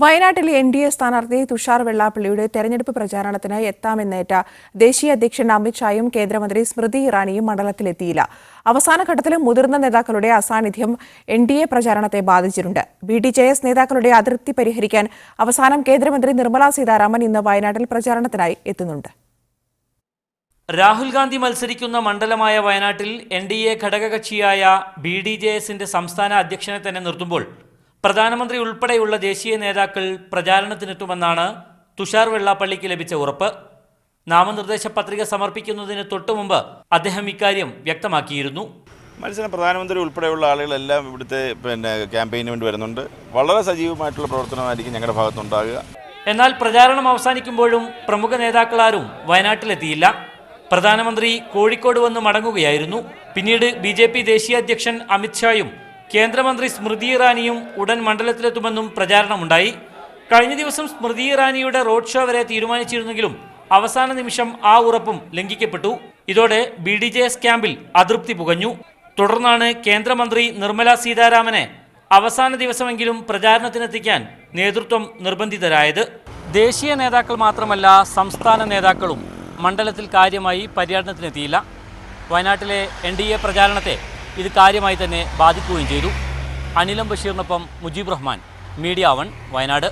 വയനാട്ടിലെ എൻ.ഡി.എ സ്ഥാനാർത്ഥി തുഷാർ വെള്ളാപ്പള്ളിയുടെ തെരഞ്ഞെടുപ്പ് പ്രചാരണത്തിന് എത്താമെന്നേറ്റ ദേശീയ അധ്യക്ഷൻ അമിത്ഷായും കേന്ദ്രമന്ത്രി സ്മൃതി ഇറാനിയും മണ്ഡലത്തിലെത്തിയില്ല. അവസാന ഘട്ടത്തിലും മുതിർന്ന നേതാക്കളുടെ അസാന്നിധ്യം എൻ.ഡി.എ പ്രചാരണത്തെ ബാധിച്ചിട്ടുണ്ട്. ബി.ഡി.ജെ.എസ് നേതാക്കളുടെ അതൃപ്തി പരിഹരിക്കാൻ അവസാനം കേന്ദ്രമന്ത്രി നിർമ്മലാ സീതാരാമൻ ഇന്ന് വയനാട്ടിൽ പ്രചാരണത്തിനായി എത്തുന്നുണ്ട്. രാഹുൽ ഗാന്ധി മത്സരിക്കുന്ന മണ്ഡലമായ വയനാട്ടിൽ എൻ.ഡി.എ ഘടകകക്ഷിയായ ബി.ഡി.ജെ.എസിന്റെ സംസ്ഥാന അധ്യക്ഷനെ തന്നെ നിർത്തുമ്പോൾ പ്രധാനമന്ത്രി ഉൾപ്പെടെയുള്ള ദേശീയ നേതാക്കൾ പ്രചാരണത്തിനെത്തുമെന്നാണ് തുഷാർ വെള്ളാപ്പള്ളിക്ക് ലഭിച്ച ഉറപ്പ്. നാമനിർദ്ദേശ പത്രിക സമർപ്പിക്കുന്നതിന് തൊട്ടുമുമ്പ് അദ്ദേഹം ഇക്കാര്യം വ്യക്തമാക്കിയിരുന്നു. മത്സരം പ്രധാനമന്ത്രി ഉൾപ്പെടെയുള്ള ആളുകളെല്ലാം ഇവിടുത്തെ ക്യാമ്പയിന് വേണ്ടി വരുന്നുണ്ട്. വളരെ സജീവമായിട്ടുള്ള പ്രവർത്തനമായിരിക്കും ഞങ്ങളുടെ ഭാഗത്തുണ്ടാകുക. എന്നാൽ പ്രചാരണം അവസാനിക്കുമ്പോഴും പ്രമുഖ നേതാക്കളാരും വയനാട്ടിലെത്തിയില്ല. പ്രധാനമന്ത്രി കോഴിക്കോട് വന്ന് മടങ്ങുകയായിരുന്നു. പിന്നീട് ബി.ജെ.പി ദേശീയ അധ്യക്ഷൻ അമിത്ഷായും കേന്ദ്രമന്ത്രി സ്മൃതി ഇറാനിയും ഉടൻ മണ്ഡലത്തിലെത്തുമെന്നും പ്രചാരണമുണ്ടായി. കഴിഞ്ഞ ദിവസം സ്മൃതി ഇറാനിയുടെ റോഡ് ഷോ വരെ തീരുമാനിച്ചിരുന്നെങ്കിലും അവസാന നിമിഷം ആ ഉറപ്പും ലംഘിക്കപ്പെട്ടു. ഇതോടെ ബി.ഡി.ജെ.എസ് ക്യാമ്പിൽ അതൃപ്തി പുകഞ്ഞു. തുടർന്നാണ് കേന്ദ്രമന്ത്രി നിർമ്മലാ സീതാരാമനെ അവസാന ദിവസമെങ്കിലും പ്രചാരണത്തിനെത്തിക്കാൻ നേതൃത്വം നിർബന്ധിതരായത്. ദേശീയ നേതാക്കൾ മാത്രമല്ല, സംസ്ഥാന നേതാക്കളും മണ്ഡലത്തിൽ കാര്യമായി പര്യടനത്തിനെത്തിയില്ല. വയനാട്ടിലെ എൻ.ഡി.എ പ്രചാരണത്തെ ഇത് കാര്യമായി തന്നെ ബാധിക്കുകയും ചെയ്തു. അനിലം ബഷീറിനൊപ്പം മുജീബ് റഹ്മാൻ, മീഡിയ 1, വയനാട്.